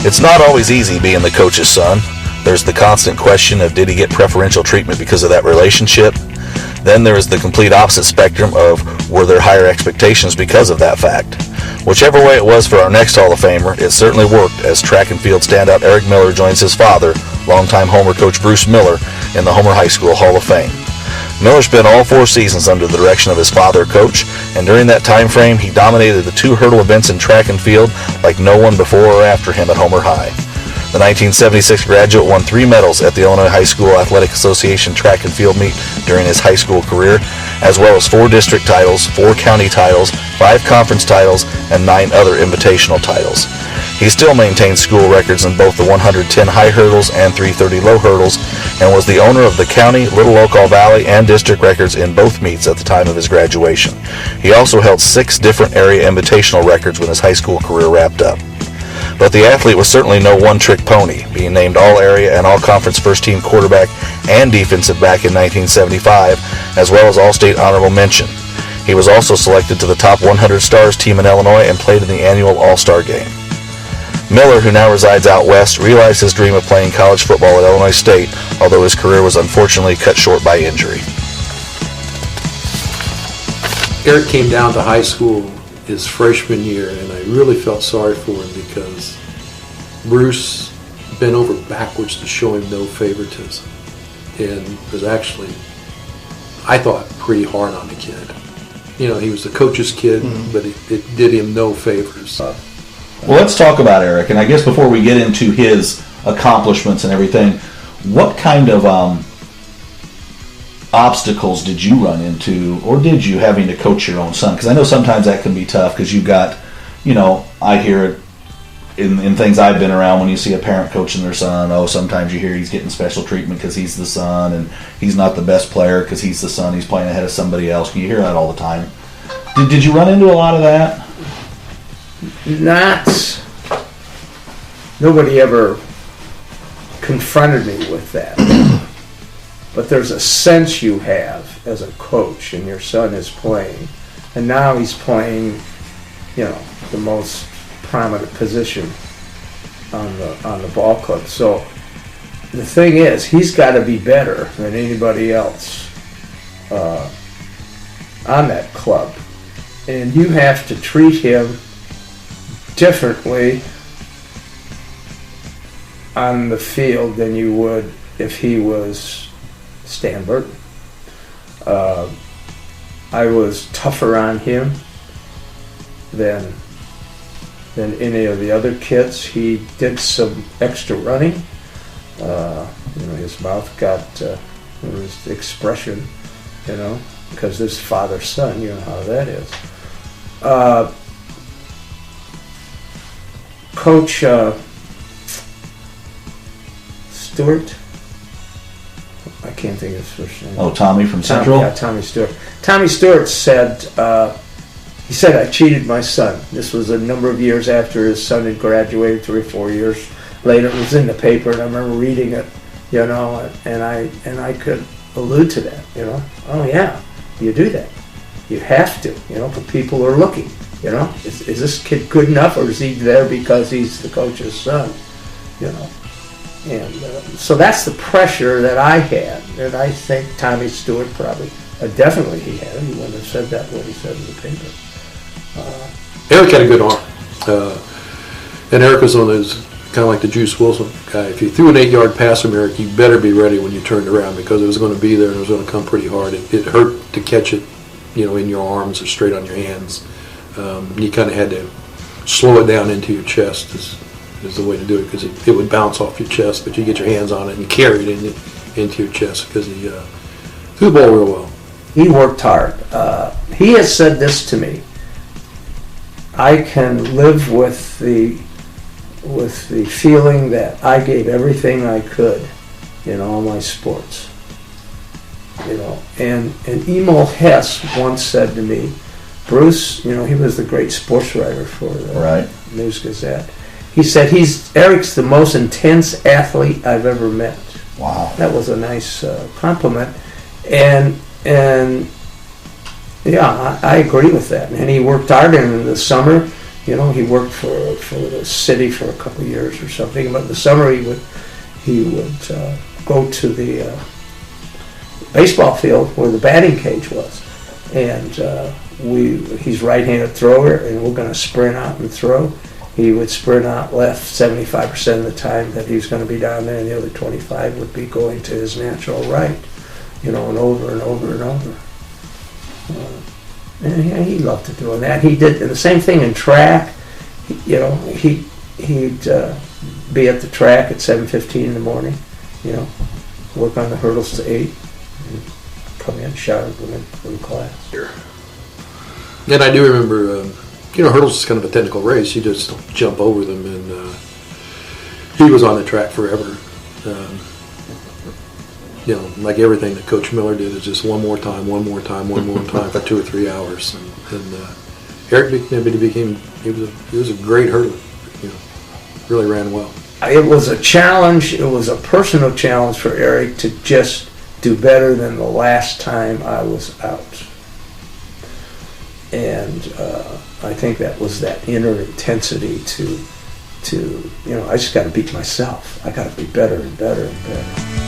It's not always easy being the coach's son. There's the constant question of did he get preferential treatment because of that relationship? Then there is the complete opposite spectrum of were there higher expectations because of that fact? Whichever way it was for our next Hall of Famer, it certainly worked as track and field standout Eric Miller joins his father, longtime Homer coach Bruce Miller, in the Homer High School Hall of Fame. Miller spent all 4 seasons under the direction of his father, Coach, and during that time frame, he dominated the 2 hurdle events in track and field like no one before or after him at Homer High. The 1976 graduate won 3 medals at the Illinois High School Athletic Association track and field meet during his high school career, as well as 4 district titles, 4 county titles, 5 conference titles, and 9 other invitational titles. He still maintains school records in both the 110 high hurdles and 330 low hurdles, and was the owner of the county, Little Ocal Valley, and district records in both meets at the time of his graduation. He also held 6 different area invitational records when his high school career wrapped up. But the athlete was certainly no one-trick pony, being named All-Area and All-Conference First-Team quarterback and defensive back in 1975, as well as All-State Honorable Mention. He was also selected to the top 100 Stars team in Illinois and played in the annual All-Star Game. Miller, who now resides out west, realized his dream of playing college football at Illinois State, although his career was unfortunately cut short by injury. Eric came down to high school his freshman year, and I really felt sorry for him because Bruce bent over backwards to show him no favoritism, and was actually, I thought, pretty hard on the kid. You know, he was the coach's kid, but it did him no favors. Well, let's talk about Eric, and I guess before we get into his accomplishments and everything, what kind of obstacles did you run into, or did you, having to coach your own son? Because I know sometimes that can be tough, because you've got, you know, I hear it in things I've been around when you see a parent coaching their son. Oh, sometimes you hear he's getting special treatment because he's the son, and he's not the best player because he's the son. He's playing ahead of somebody else. You hear that all the time. Did you run into a lot of that? Nobody ever confronted me with that. But there's a sense you have as a coach, and your son is playing, and now he's playing, you know, the most prominent position on the ball club. So the thing is, he's got to be better than anybody else on that club, and you have to treat him differently on the field than you would if he was Stan Burton. I was tougher on him than any of the other kids. He did some extra running. You know, his mouth got his expression, you know, because his father's son, you know how that is. Coach Stewart, I can't think of his first name. Oh, Tommy from Central? Yeah, Tommy Stewart. Tommy Stewart said, he said, I cheated my son. This was a number of years after his son had graduated, 3 or 4 years later. It was in the paper, and I remember reading it, you know, and I could allude to that, you know. Oh, yeah, you do that. You have to, you know, for people who are looking, you know. Is this kid good enough, or is he there because he's the coach's son, you know? And so that's the pressure that I had, and I think Tommy Stewart probably, definitely he had. He wouldn't have said that what he said in the paper. Eric had a good arm, and Eric was one of those, kind of like the Juice Wilson guy. If you threw an 8-yard pass from Eric, you better be ready when you turned around, because it was going to be there and it was going to come pretty hard. It hurt to catch it, you know, in your arms or straight on your hands. You kind of had to slow it down into your chest is the way to do it, because it would bounce off your chest, but you get your hands on it and you carry it into your chest, because he threw the ball real well. He worked hard. He has said this to me: I can live with the feeling that I gave everything I could in all my sports. You know, and Emil Hess once said to me, Bruce, you know, he was the great sports writer for the News Gazette. He said, Eric's the most intense athlete I've ever met. Wow. That was a nice compliment. And yeah, I agree with that. And he worked hard in the summer. he worked for the city for a couple of years or something. But in the summer he would go to the baseball field where the batting cage was, and he's right-handed thrower, and we're going to sprint out and throw. He would sprint out left 75% of the time that he was going to be down there, and the other 25 would be going to his natural right, and over and over and over. And he loved to doing that. He did the same thing in track. He'd be at the track at 7:15 in the morning, work on the hurdles to 8, and come in, shower from class. And I do remember, hurdles is kind of a technical race. You just don't jump over them, and he was on the track forever. Like everything that Coach Miller did is just one more time for 2 or 3 hours. And Eric he was a great hurdler. Really ran well. It was a challenge. It was a personal challenge for Eric to just do better than the last time I was out. And I think that was that inner intensity to I just got to beat myself. I got to be better and better and better.